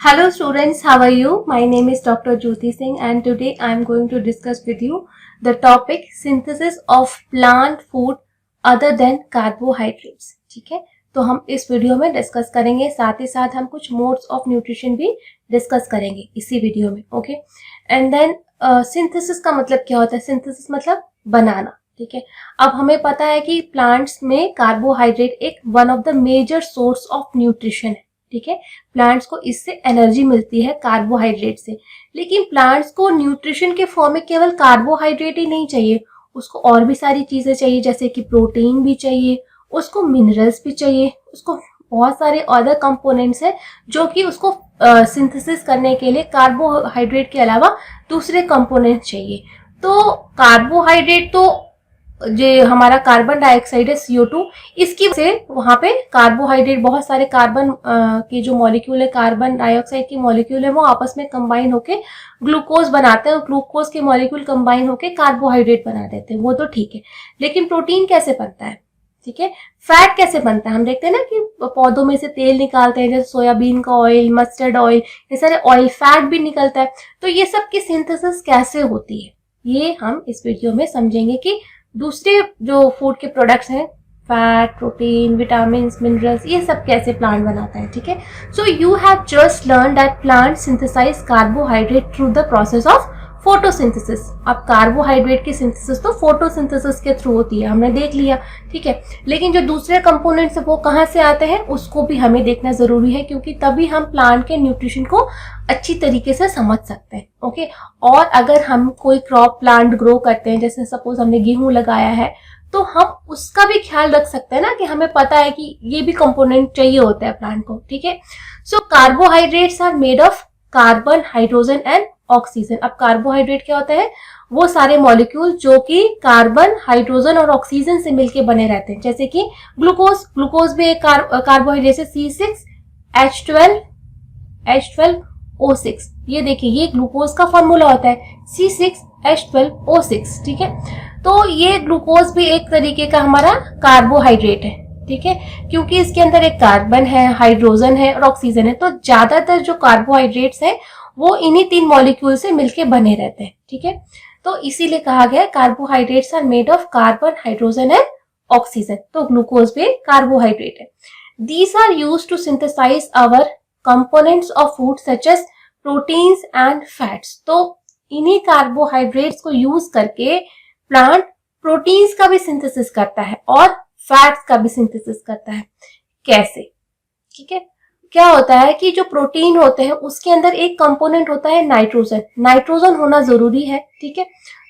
Hello students, how are you? My name is Dr. Jyoti Singh and today I am going to discuss with you the topic synthesis of plant food other than carbohydrates. ठीक है, तो हम इस video में discuss करेंगे, साथ ही साथ हम कुछ मोड्स ऑफ न्यूट्रिशन भी डिस्कस करेंगे इसी वीडियो में. ओके, एंड देन सिंथेसिस का मतलब क्या होता है? सिंथेसिस मतलब बनाना. ठीक है, अब हमें पता है कि प्लांट्स में कार्बोहाइड्रेट एक one of the major source of nutrition है. ठीक है, प्लांट्स को इससे एनर्जी मिलती है कार्बोहाइड्रेट से. लेकिन प्लांट्स को न्यूट्रिशन के फॉर्म में केवल कार्बोहाइड्रेट ही नहीं चाहिए, उसको और भी सारी चीजें चाहिए, जैसे कि प्रोटीन भी चाहिए, उसको मिनरल्स भी चाहिए, उसको बहुत सारे अदर कंपोनेंट्स है जो कि उसको सिंथेसिस करने के लिए कार्बोहाइड्रेट के अलावा दूसरे कंपोनेंट्स चाहिए. तो कार्बोहाइड्रेट तो जो हमारा कार्बन डाइऑक्साइड है CO2, इसकी वजह से वहां पे कार्बोहाइड्रेट बहुत सारे कार्बन के जो मॉलिक्यूल है, कार्बन डाइऑक्साइड के मॉलिक्यूल है, वो आपस में कंबाइन होके ग्लूकोज बनाते हैं और ग्लूकोज के मॉलिक्यूल कंबाइन होके कार्बोहाइड्रेट बना देते हैं. वो तो ठीक है, लेकिन प्रोटीन कैसे बनता है? ठीक है, फैट कैसे बनता है? हम देखते हैं ना कि पौधों में से तेल निकालते हैं, जैसे सोयाबीन का ऑयल, मस्टर्ड ऑयल, ये सारे ऑयल फैट भी निकलता है. तो ये सब की सिंथेसिस कैसे होती है, ये हम इस वीडियो में समझेंगे कि दूसरे जो फूड के प्रोडक्ट्स हैं, फैट, प्रोटीन, विटामिन, मिनरल्स, ये सब कैसे प्लांट बनाता है. ठीक है, so you have just learn that plant synthesize carbohydrate through the process of photosynthesis. अब कार्बोहाइड्रेट की सिंथेसिस तो फोटोसिंथेसिस के थ्रू होती है, हमने देख लिया. ठीक है, लेकिन जो दूसरे कंपोनेंट्स है वो कहाँ से आते हैं, उसको भी हमें देखना जरूरी है, क्योंकि तभी हम प्लांट के न्यूट्रिशन को अच्छी तरीके से समझ सकते हैं. ओके, और अगर हम कोई क्रॉप प्लांट ग्रो करते हैं, जैसे सपोज हमने गेहूं लगाया है, तो हम उसका भी ख्याल रख सकते हैं ना, कि हमें पता है कि ये भी कंपोनेंट चाहिए होता है प्लांट को. ठीक है, so carbohydrates are made of carbon, hydrogen and oxygen. अब कार्बोहाइड्रेट क्या होता है? वो सारे मॉलिक्यूल जो कि कार्बन, हाइड्रोजन और ऑक्सीजन से मिलके बने रहते हैं, जैसे कि ग्लूकोज. ग्लूकोज भी एक कार्बोहाइड्रेट से C6H12O6. ये देखिए, ये ग्लूकोज का फॉर्मूला होता है C6H12O6. ठीक है, तो ये ग्लूकोज भी एक तरीके का हमारा कार्बोहाइड्रेट है. ठीक है, क्योंकि इसके अंदर एक कार्बन है, हाइड्रोजन है और ऑक्सीजन है. तो ज्यादातर जो कार्बोहाइड्रेट्स है वो इन्हीं तीन मॉलिक्यूल से मिलके बने रहते हैं. ठीक है, तो इसीलिए कहा गया carbohydrates are made of carbon, hydrogen and oxygen. तो ग्लूकोज भी कार्बोहाइड्रेट है. These are used to synthesize our components of food such as proteins and fats. तो इन्हीं कार्बोहाइड्रेट्स को यूज करके प्लांट प्रोटीन्स का भी सिंथेसिस करता है और फैट्स का भी सिंथेसिस करता है. कैसे? ठीक है, क्या होता है कि जो प्रोटीन होते हैं उसके अंदर एक कंपोनेंट होता है नाइट्रोजन. नाइट्रोजन होना जरूरी है. ठीक है,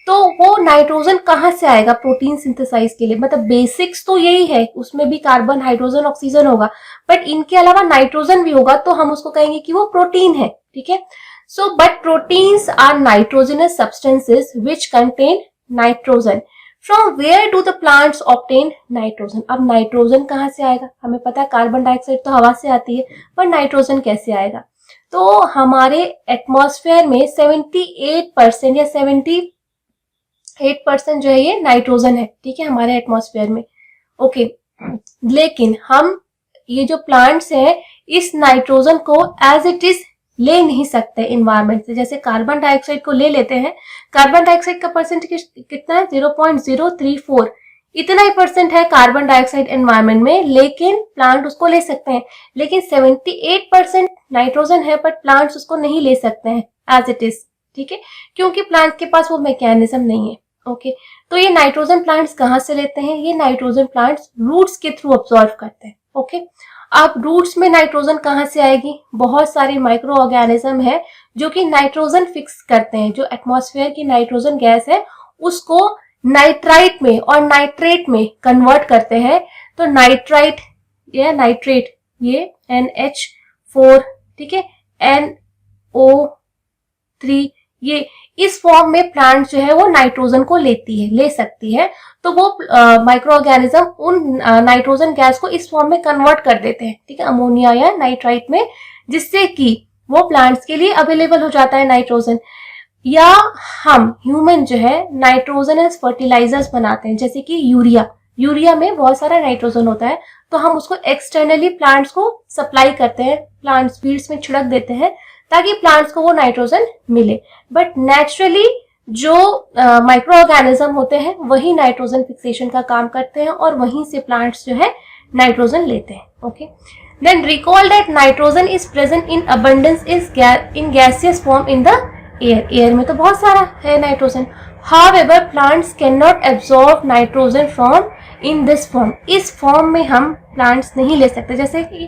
तो वो नाइट्रोजन कहाँ से आएगा प्रोटीन सिंथेसाइज के लिए? मतलब बेसिक्स तो यही है, उसमें भी कार्बन, हाइड्रोजन, ऑक्सीजन होगा, बट इनके अलावा नाइट्रोजन भी होगा, तो हम उसको कहेंगे कि वो प्रोटीन है. ठीक है, so but proteins are nitrogenous substances which contain nitrogen. From where do the plants obtain nitrogen? अब नाइट्रोजन कहाँ से आएगा? हमें पता है कार्बन डाइऑक्साइड तो हवा से आती है, पर नाइट्रोजन कैसे आएगा? तो हमारे एटमॉस्फेयर में 78% या 78% जो है ये नाइट्रोजन है. ठीक है, हमारे एटमॉस्फेयर में. ओके, लेकिन हम ये जो प्लांट्स हैं इस नाइट्रोजन को एज इट इज ले नहीं सकते इन्वायरमेंट से. जैसे कार्बन डाइऑक्साइड को ले लेते हैं, कार्बन डाइऑक्साइड का परसेंटेज कितना है? 0.034. इतना ही परसेंट है कार्बन डाइऑक्साइड एनवायरमेंट में, लेकिन प्लांट उसको ले सकते हैं. लेकिन 78% नाइट्रोजन है, बट प्लांट्स उसको नहीं ले सकते हैं एज इट इज. ठीक है, क्योंकि प्लांट के पास वो मैकेनिज्म नहीं है. ओके, तो ये नाइट्रोजन प्लांट्स कहाँ से लेते हैं? ये नाइट्रोजन प्लांट्स रूट्स के थ्रू ऑब्जॉर्व करते हैं. ओके, अब रूट्स में नाइट्रोजन कहाँ से आएगी? बहुत सारे माइक्रो ऑर्गेनिज्म है जो कि नाइट्रोजन फिक्स करते हैं. जो एटमॉस्फेयर की नाइट्रोजन गैस है उसको नाइट्राइट में और नाइट्रेट में कन्वर्ट करते हैं. तो नाइट्राइट या नाइट्रेट, ये NH4, ठीक है, NO3, ये इस फॉर्म में प्लांट जो है वो नाइट्रोजन को ले सकती है. तो वो माइक्रो ऑर्गेनिज्म उन नाइट्रोजन गैस को इस फॉर्म में कन्वर्ट कर देते हैं. ठीक है, अमोनिया या नाइट्राइट में, जिससे कि वो प्लांट्स के लिए अवेलेबल हो जाता है नाइट्रोजन. या हम ह्यूमन जो है नाइट्रोजन एज फर्टिलाइजर्स बनाते हैं, जैसे कि यूरिया. यूरिया में बहुत सारा नाइट्रोजन होता है, तो हम उसको एक्सटर्नली प्लांट्स को सप्लाई करते हैं, प्लांट्स फील्ड्स में छिड़क देते हैं ताकि प्लांट्स को वो नाइट्रोजन मिले। बट नेचुरली जो माइक्रो ऑर्गेनिज्म होते हैं वही नाइट्रोजन फिक्सेशन का काम करते हैं और वहीं से प्लांट्स जो है नाइट्रोजन लेते हैं। Okay, then recall that nitrogen is present in abundance in gaseous form in the air. Air में तो बहुत सारा है nitrogen. However, plants cannot absorb nitrogen from in this form. इस फॉर्म में हम प्लांट्स नहीं ले सकते। जैसे कि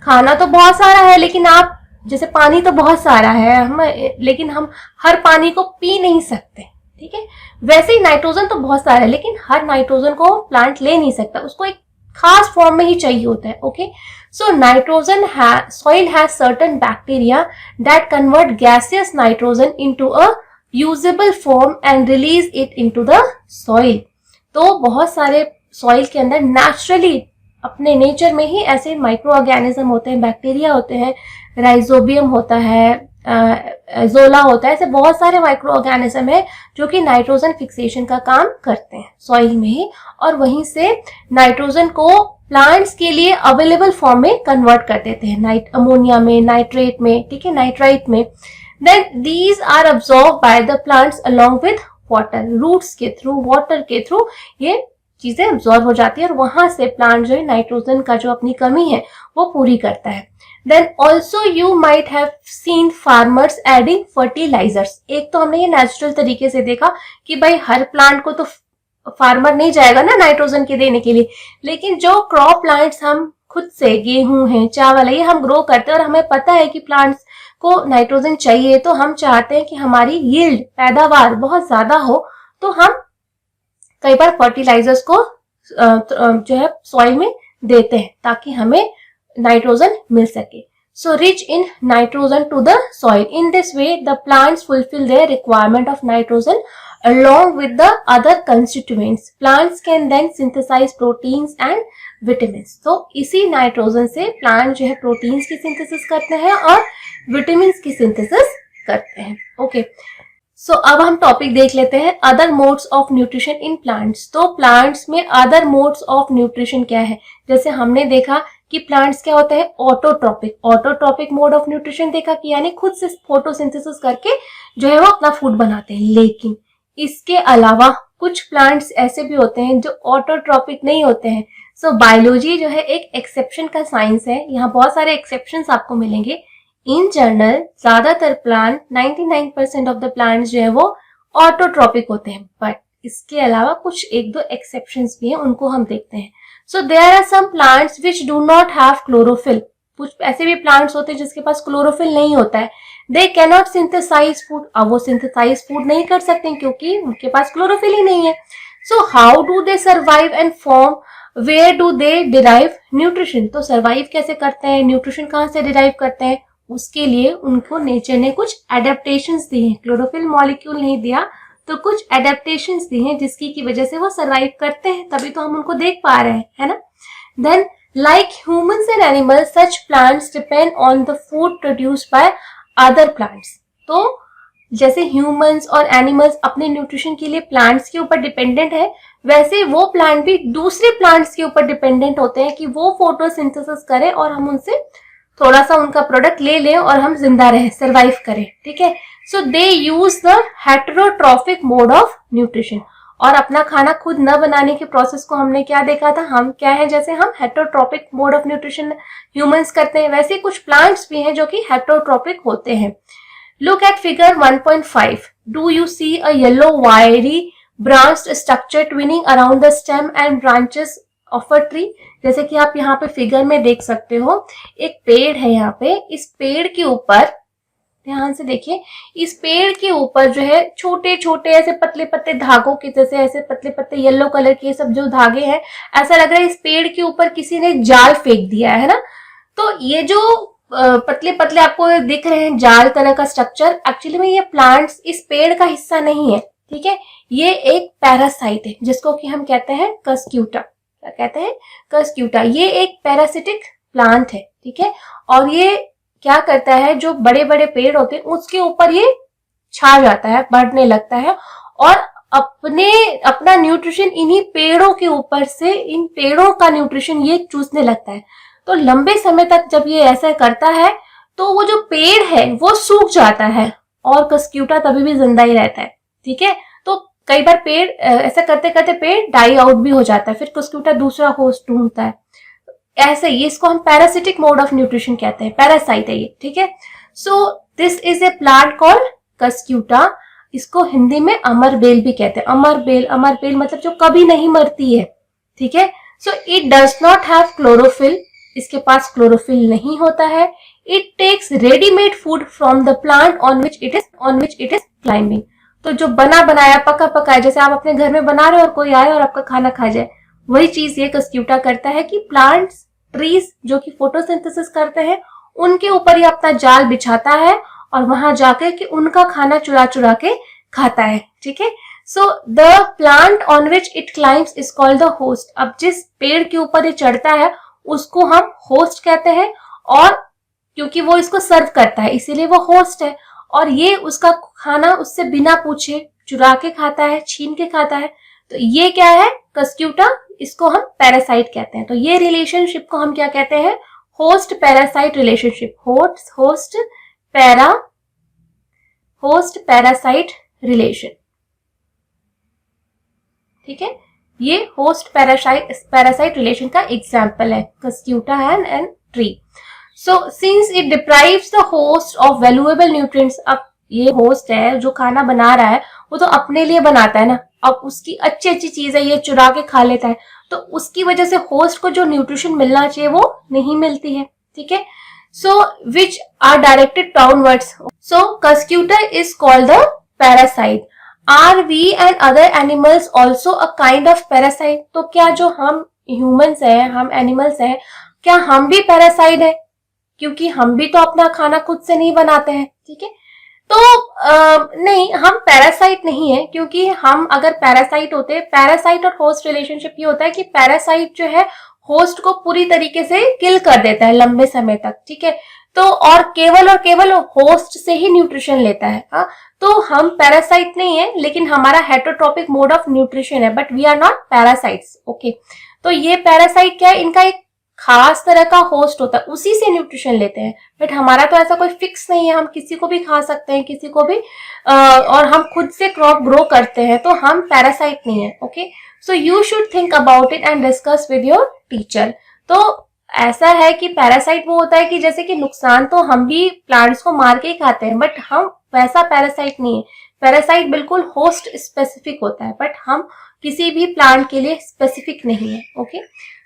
खाना तो बहुत सारा है, लेकिन आप जैसे पानी तो बहुत सारा है हम, लेकिन हम हर पानी को पी नहीं सकते, ठीक है। वैसे ही नाइट्रोजन तो बहुत सारा है, लेकिन हर नाइट्रोजन को प्लांट ले नहीं सकता, उसको एक खास फॉर्म में ही चाहिए होता है। Okay, so nitrogen soil has certain bacteria that convert gaseous nitrogen into a usable form and release it into the soil. तो बहुत सारे सॉइल के अंदर नेचुरली अपने नेचर में ही ऐसे माइक्रो ऑर्गेनिज्म होते हैं, बैक्टीरिया होते हैं, राइजोबियम होता है, जोला होता है, ऐसे बहुत सारे माइक्रो ऑर्गेनिज्म है जो कि नाइट्रोजन फिक्सेशन का काम करते हैं सॉइल में ही, और वहीं से नाइट्रोजन को प्लांट्स के लिए अवेलेबल फॉर्म में कन्वर्ट कर देते हैं, अमोनिया में, नाइट्रेट में, ठीक है, नाइट्राइट में। Then these are absorbed by the plants along with water, roots के थ्रू, वाटर के थ्रू ये चीजें अब्सॉर्ब हो जाती है और वहां से प्लांट जो है नाइट्रोजन का जो अपनी कमी है वो पूरी करता है। Then also you might have seen farmers adding fertilizers। एक तो हमने ये नेचुरल तरीके से देखा कि भाई हर प्लांट को तो फार्मर नहीं जाएगा ना नाइट्रोजन के देने के लिए, लेकिन जो क्रॉप प्लांट्स हम खुद से, गेहूं है, चावल है, ये हम ग्रो करते हैं और हमें पता है कि प्लांट्स को नाइट्रोजन चाहिए, तो हम चाहते हैं कि हमारी यील्ड, पैदावार बहुत ज्यादा हो, तो हम कई बार फर्टिलाइजर्स को जो है सॉइल में देते हैं ताकि हमें नाइट्रोजन मिल सके। So rich in nitrogen to the soil. In this way the plants fulfil their requirement of nitrogen along with the other constituents. Plants can then synthesize proteins and vitamins. तो इसी nitrogen से plant जो है proteins की synthesis करते हैं और vitamin की सिंथेसिस करते हैं। ओके, सो अब हम टॉपिक देख लेते हैं other modes of nutrition in plants. तो प्लांट्स में अदर मोड्स ऑफ न्यूट्रिशन क्या है? जैसे हमने देखा कि प्लांट्स क्या होता है, ऑटोट्रॉपिक मोड ऑफ न्यूट्रिशन देखा कि यानी खुद से फोटोसिंथेसिस करके जो है वो अपना फूड बनाते हैं। लेकिन इसके अलावा कुछ प्लांट्स ऐसे भी होते हैं जो ऑटोट्रॉपिक नहीं होते हैं। सो बायोलॉजी जो है एक एक्सेप्शन का साइंस है, यहाँ बहुत सारे एक्सेप्शंस आपको मिलेंगे। इन जनरल ज्यादातर प्लांट 99% ऑफ द प्लांट्स जो है वो ऑटोट्रॉपिक होते हैं, बट इसके अलावा कुछ एक दो एक्सेप्शंस भी हैं, उनको हम देखते हैं। So there are some plants which do not have chlorophyll. कुछ ऐसे भी प्लांट्स होते हैं जिसके पास क्लोरोफिल नहीं होता है। They cannot synthesize food. अब वो सिंथेसाइज फूड नहीं कर सकते क्योंकि उनके पास क्लोरोफिल ही नहीं है। So how do they survive and form, where do they derive nutrition. तो सर्वाइव कैसे करते हैं, न्यूट्रिशन कहाँ से डिराइव करते हैं, उसके लिए उनको नेचर ने कुछ एडेप्टेशंस दी हैं। क्लोरोफिल मॉलिक्यूल नहीं दिया तो कुछ एडेप्टेशंस दी हैं जिसकी की वजह से वो सर्वाइव करते हैं, तभी तो हम उनको देख पा रहे हैं, है ना। Then like humans and animals such plants depend on the food produced by other plants. तो जैसे ह्यूमंस और एनिमल्स अपने न्यूट्रिशन के लिए प्लांट्स के ऊपर डिपेंडेंट है, वैसे वो प्लांट भी दूसरे प्लांट्स के ऊपर डिपेंडेंट होते हैं कि वो फोटोसिंथेसिस करें और हम उनसे थोड़ा सा उनका प्रोडक्ट ले लें और हम जिंदा रहें, सर्वाइव करें, ठीक है। So they use the heterotrophic mode of nutrition. और अपना खाना खुद न बनाने के प्रोसेस को हमने क्या देखा था, हम क्या है, जैसे हम heterotrophic mode of nutrition humans करते हैं, वैसे कुछ प्लांट्स भी हैं जो कि हेटेरोट्रॉपिक होते हैं। Look at figure 1.5. Do you see a yellow wiry branched structure twining around the stem and branches of a tree. जैसे कि आप यहाँ पे फिगर में देख सकते हो, एक पेड़ है यहाँ पे, इस पेड़ के ऊपर ध्यान से देखिए, इस पेड़ के ऊपर जो है छोटे छोटे ऐसे पतले पतले धागों के जैसे ऐसे पतले पतले येलो कलर के सब जो धागे हैं, ऐसा लग रहा है इस पेड़ के ऊपर किसी ने जाल फेंक दिया है ना। तो ये जो पतले पतले आपको दिख रहे हैं जाल तरह का स्ट्रक्चर, एक्चुअली में ये प्लांट्स इस पेड़ का हिस्सा नहीं है, ठीक है। ये एक पैरासाइट है जिसको कि हम कहते हैं कस्क्यूटा। क्या कहते हैं, कस्क्यूटा। ये एक पैरासिटिक प्लांट है, ठीक है। और ये क्या करता है, जो बड़े बड़े पेड़ होते हैं उसके ऊपर ये छा जाता है, बढ़ने लगता है और अपना न्यूट्रिशन इन्हीं पेड़ों के ऊपर से, इन पेड़ों का न्यूट्रिशन ये चूसने लगता है। तो लंबे समय तक जब ये ऐसा करता है तो वो जो पेड़ है वो सूख जाता है और कस्क्यूटा तभी भी जिंदा ही रहता है। ठीक है, तो कई बार पेड़ ऐसा करते करते पेड़ डाई आउट भी हो जाता है, फिर कस्क्यूटा दूसरा होस्ट ढूंढता है। ऐसे ही इसको हम पैरासिटिक मोड ऑफ न्यूट्रिशन कहते हैं, पैरासाइट है ये। ठीक है, so this is a plant called Cuscuta. इसको हिंदी में अमरबेल भी कहते हैं। अमरबेल, अमरबेल मतलब जो कभी नहीं मरती है। ठीक है, so it does not have chlorophyll, इसके पास क्लोरोफिल नहीं होता है। It takes readymade food from the plant on which it is climbing. तो जो बना बनाया पका पकाया, जैसे आप अपने घर में बना रहे हो और कोई आए और आपका खाना खा जाए, वही चीज ये कस्क्यूटा करता है कि प्लांट्स, ट्रीज जो कि फोटोसिंथेसिस करते हैं, उनके ऊपर ये अपना जाल बिछाता है और वहां जाकर कि उनका खाना चुरा चुरा के खाता है। ठीक है, so the plant on which it climbs is called the host. अब जिस पेड़ के ऊपर ये चढ़ता है उसको हम होस्ट कहते हैं, और क्योंकि वो इसको सर्व करता है इसीलिए वो होस्ट है, और ये उसका खाना उससे बिना पूछे चुरा के खाता है, छीन के खाता है। तो ये क्या है? कस्क्यूटा। इसको हम पैरासाइट कहते हैं। तो ये रिलेशनशिप को हम क्या कहते हैं? Host parasite relationship. Host parasite relation. ठीक है, ये होस्ट पैरासाइट रिलेशन का एग्जाम्पल है, Cuscuta and tree. So since it deprives the host of valuable nutrients. अब ये होस्ट है जो खाना बना रहा है, वो तो अपने लिए बनाता है ना, अब उसकी अच्छी अच्छी चीज है, ये चुरा के खा लेता है, तो उसकी वजह से होस्ट को जो न्यूट्रिशन मिलना चाहिए वो नहीं मिलती है। ठीक है, so which are directed downwards. So Cuscuta is called the parasite. Are we and other animals also a kind of parasite. तो क्या जो हम ह्यूमंस हैं, हम एनिमल्स हैं, क्या हम भी पैरासाइट है? क्योंकि हम भी तो अपना खाना खुद से नहीं बनाते हैं। ठीक है, तो नहीं, हम पैरासाइट नहीं है, क्योंकि हम अगर पैरासाइट होते, पैरासाइट और होस्ट रिलेशनशिप ये होता है कि पैरासाइट जो है होस्ट को पूरी तरीके से किल कर देता है लंबे समय तक। ठीक है, तो और केवल होस्ट से ही न्यूट्रिशन लेता है। हाँ, तो हम पैरासाइट नहीं है, लेकिन हमारा हेटरोट्रॉपिक मोड ऑफ न्यूट्रिशन है, but we are not parasites. Okay, तो ये पैरासाइट क्या है? इनका एक खास तरह का होस्ट होता है, उसी से न्यूट्रिशन लेते हैं। बट हमारा तो ऐसा कोई फिक्स नहीं है, हम किसी को भी खा सकते हैं, किसी को भी और हम खुद से क्रॉप ग्रो करते हैं, तो हम पैरासाइट नहीं है। Okay, so you should think about it and discuss with your teacher. तो ऐसा है कि पैरासाइट वो होता है कि जैसे कि नुकसान तो हम भी प्लांट्स को मार के ही खाते हैं, बट हम वैसा पैरासाइट नहीं है। पैरासाइट बिल्कुल होस्ट स्पेसिफिक होता है, बट हम किसी भी प्लांट के लिए स्पेसिफिक नहीं है। Okay,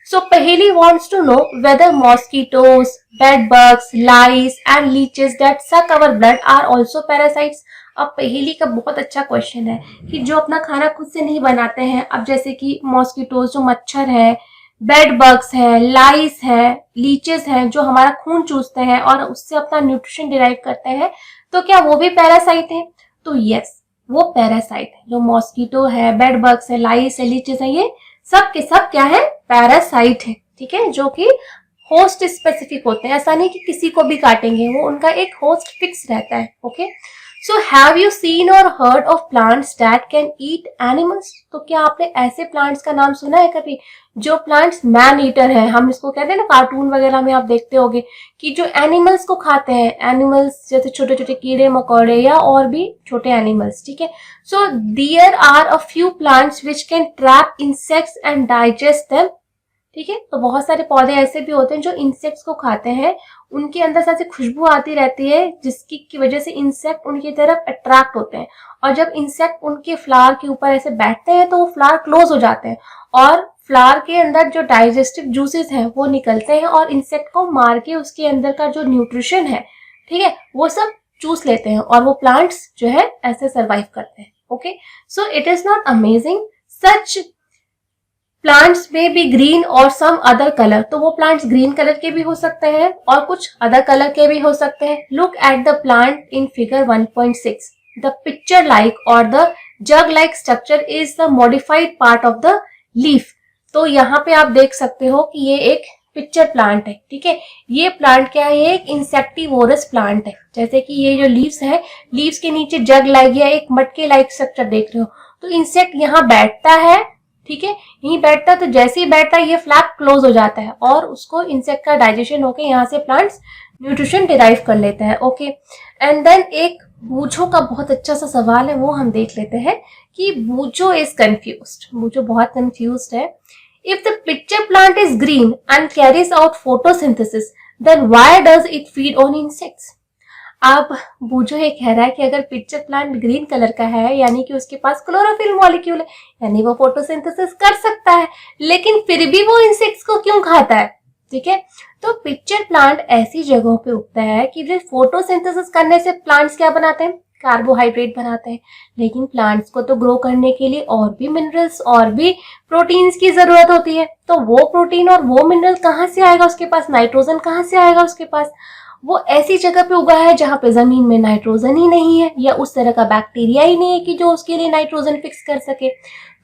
so Paheli wants to know whether mosquitoes, bed bugs, lice and leeches that suck our blood are also parasites. अब पहेली का बहुत अच्छा क्वेश्चन है कि जो अपना खाना खुद से नहीं बनाते हैं, अब जैसे कि मॉस्किटोज जो मच्छर है, बेड बग्स है, लाइस है, लीचेस हैं जो हमारा खून चूसते हैं और उससे अपना न्यूट्रिशन डिराइव करते हैं, तो क्या वो भी पैरासाइट है? तो यस, वो पैरासाइट है। जो मॉस्किटो है, बेड बग्स है, लाइस है, लीचेस है, ये सब के सब क्या है? पैरासाइट है। ठीक है, जो कि होस्ट स्पेसिफिक होते हैं, ऐसा नहीं कि किसी को भी काटेंगे, वो उनका एक होस्ट फिक्स रहता है। Okay, so have you seen or heard of plants that can eat animals? तो क्या आपने ऐसे प्लांट्स का नाम सुना है कभी जो प्लांट्स मैन ईटर है? हम इसको कहते हैं ना, कार्टून वगैरह में आप देखते होंगे कि जो एनिमल्स को खाते हैं, एनिमल्स जैसे छोटे छोटे कीड़े मकोड़े या और भी छोटे एनिमल्स। ठीक है, so there are a few plants which can trap insects and digest them. ठीक है, तो बहुत सारे पौधे ऐसे भी होते हैं जो इंसेक्ट्स को खाते हैं, उनके अंदर से ऐसी खुशबू आती रहती है जिसकी की वजह से इंसेक्ट उनकी तरफ अट्रैक्ट होते हैं, और जब इंसेक्ट उनके फ्लावर के ऊपर ऐसे बैठते हैं तो वो फ्लावर क्लोज हो जाते हैं और फ्लावर के अंदर जो डाइजेस्टिव जूसेस हैं वो निकलते हैं और इंसेक्ट को मार के उसके अंदर का जो न्यूट्रिशन है, ठीक है, वो सब चूस लेते हैं और वो प्लांट्स जो है ऐसे सर्वाइव करते हैं। Okay, so it is not amazing, such plants में बी ग्रीन और सम अदर कलर। तो वो प्लांट्स ग्रीन कलर के भी हो सकते हैं और कुछ अदर कलर के भी हो सकते हैं। Look at the plant in figure 1.6। The pitcher like or the jug like structure is the modified part of the leaf. तो यहाँ पे आप देख सकते हो कि ये एक पिक्चर प्लांट है। ठीक है, ये प्लांट क्या है? एक इंसेक्टिवोरस प्लांट है। जैसे कि ये जो लीव्स है, लीव्स के नीचे जग लाइक या एक मटके लाइक स्ट्रक्चर देख रहे हो, तो इंसेक्ट यहाँ बैठता है, ठीक है, यहीं बैठता है, तो जैसे ही बैठता है ये फ्लैप क्लोज हो जाता है और उसको इंसेक्ट का डाइजेशन होकर यहाँ से प्लांट्स न्यूट्रिशन डिराइव कर लेते हैं। ओके, एंड देन एक बूझो का बहुत अच्छा सा सवाल है, वो हम देख लेते हैं कि बूझो इज कंफ्यूज्ड, बूझो बहुत कंफ्यूज्ड है। If the pitcher plant is green and carries out photosynthesis then why does it feed on insects. अब बूझो ये कह रहा है कि अगर पिक्चर प्लांट ग्रीन कलर का है यानी कि उसके पास क्लोरोफिल मॉलिक्यूल है, यानी वो फोटोसिंथेसिस कर सकता है, लेकिन फिर भी वो इंसेक्ट्स को क्यों खाता है, ठीक है। तो पिक्चर प्लांट ऐसी जगहों पे उगता है कि फोटोसिंथेसिस करने से प्लांट्स क्या बनाते हैं, कार्बोहाइड्रेट बनाते हैं, लेकिन प्लांट्स को तो ग्रो करने के लिए और भी मिनरल्स और भी प्रोटीन्स की जरूरत होती है। तो वो प्रोटीन और वो मिनरल कहाँ से आएगा उसके पास, नाइट्रोजन कहाँ से आएगा उसके पास। वो ऐसी जगह पे उगा है जहां पे जमीन में नाइट्रोजन ही नहीं है या उस तरह का बैक्टीरिया ही नहीं है कि जो उसके लिए नाइट्रोजन फिक्स कर सके।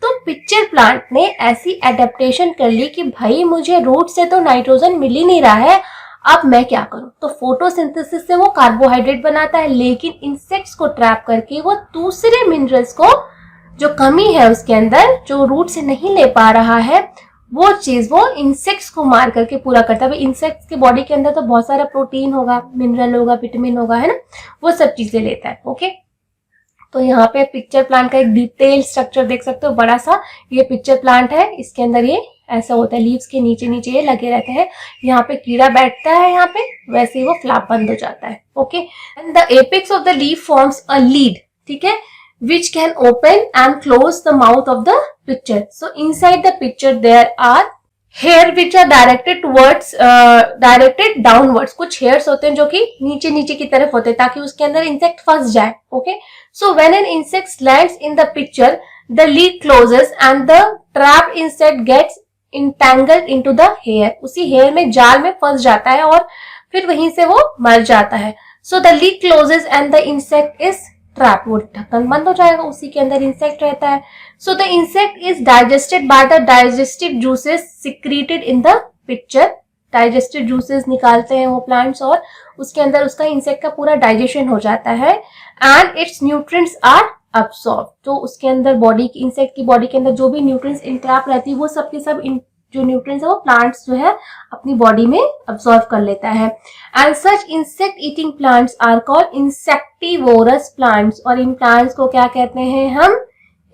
तो पिक्चर प्लांट ने ऐसी एडेप्टेशन कर ली कि भाई मुझे रूट से तो नाइट्रोजन मिल ही नहीं रहा है, अब मैं क्या करूं। तो फोटोसिंथेसिस से वो कार्बोहाइड्रेट बनाता है, लेकिन इंसेक्ट्स को ट्रैप करके वो दूसरे मिनरल्स को जो कमी है उसके अंदर जो रूट से नहीं ले पा रहा है वो चीज वो इंसेक्ट्स को मार करके पूरा करता है। इंसेक्ट्स के बॉडी के अंदर तो बहुत सारा प्रोटीन होगा, मिनरल होगा, विटामिन होगा, है ना, वो सब चीजें लेता है। ओके, तो यहाँ पे पिक्चर प्लांट का एक डिटेल स्ट्रक्चर देख सकते हो, बड़ा सा ये पिक्चर प्लांट है, इसके अंदर ये ऐसा होता है, लीव्स के नीचे नीचे ये लगे रहते हैं, यहाँ पे कीड़ा बैठता है, यहाँ पे वैसे ही वो फ्लैप बंद हो जाता है। Okay, and the apex of the leaf forms a lead, ठीक है, which can open and close the mouth of the picture. So inside the picture there are hair which are directed towards directed downwards. कुछ hairs होते हैं जो कि नीचे नीचे की तरफ होते हैं ताकि उसके अंदर insect फंस जाए। Okay, so when an insect lands in the picture, the lid closes and the trapped insect gets entangled into the hair. उसी hair में जाल में फंस जाता है और फिर वहीं से वो मर जाता है। So the lid closes and the insect is trap, वो ढक्कन बंद हो जाएगा, उसी के अंदर इंसेक्ट रहता है। So the insect is digested by the digestive juices secreted in the picture. Digestive juices निकालते हैं वो प्लांट्स और उसके अंदर उसका इंसेक्ट का पूरा डाइजेशन हो जाता है and its nutrients are absorb. तो उसके अंदर बॉडी की इंसेक्ट की बॉडी के अंदर जो भी न्यूट्रिएंट्स इंट्रैप रहती है वो सब के सब जो न्यूट्रिएंट्स है वो प्लांट्स जो है अपनी बॉडी में अब्सॉर्ब कर लेता है। And such insect eating plants are called insectivorous plants. और इन प्लांट्स को क्या कहते हैं हम,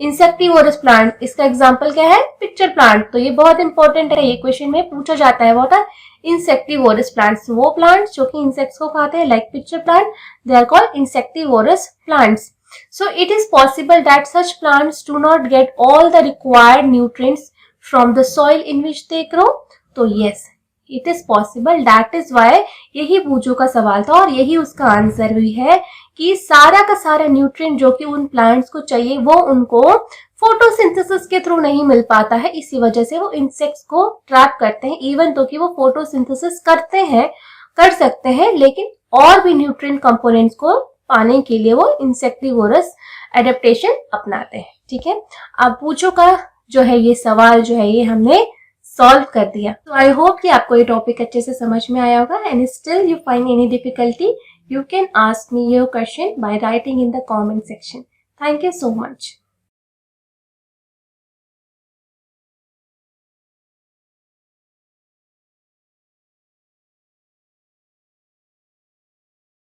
इंसेक्टिवोरस प्लांट। इसका एग्जांपल क्या है, पिक्चर प्लांट। तो ये बहुत इंपॉर्टेंट है, ये क्वेश्चन में पूछा जाता है। व्हाट आर इंसेक्टिवोरस प्लांट्स, वो प्लांट्स जो कि इंसेक्ट्स को खाते हैं, like pitcher plant, they are called insectivorous plants. So it is possible that such plants do not get all the required nutrients from the soil in which they grow. तो yes, it is possible. That is why यही बूझो का सवाल था और यही उसका answer भी है कि सारा का सारा न्यूट्रिएंट जो कि उन प्लांट्स को चाहिए वो उनको फोटोसिंथेसिस के थ्रू नहीं मिल पाता है, इसी वजह से वो इंसेक्ट्स को ट्रैप करते हैं। इवन तो कि वो फोटोसिंथेसिस करते हैं, कर सकते हैं, लेकिन और भी न्यूट्रिएंट कंपोनेंट्स को पाने के लिए वो इंसेक्टिवोरस एडेप्टेशन अपनाते हैं। ठीक है, अब बूझो का जो है ये सवाल जो है ये हमने सॉल्व कर दिया। तो आई होप कि आपको ये टॉपिक अच्छे से समझ में आया होगा। And still you find any difficulty, you can ask me your question by writing in the comment section. Thank you so much.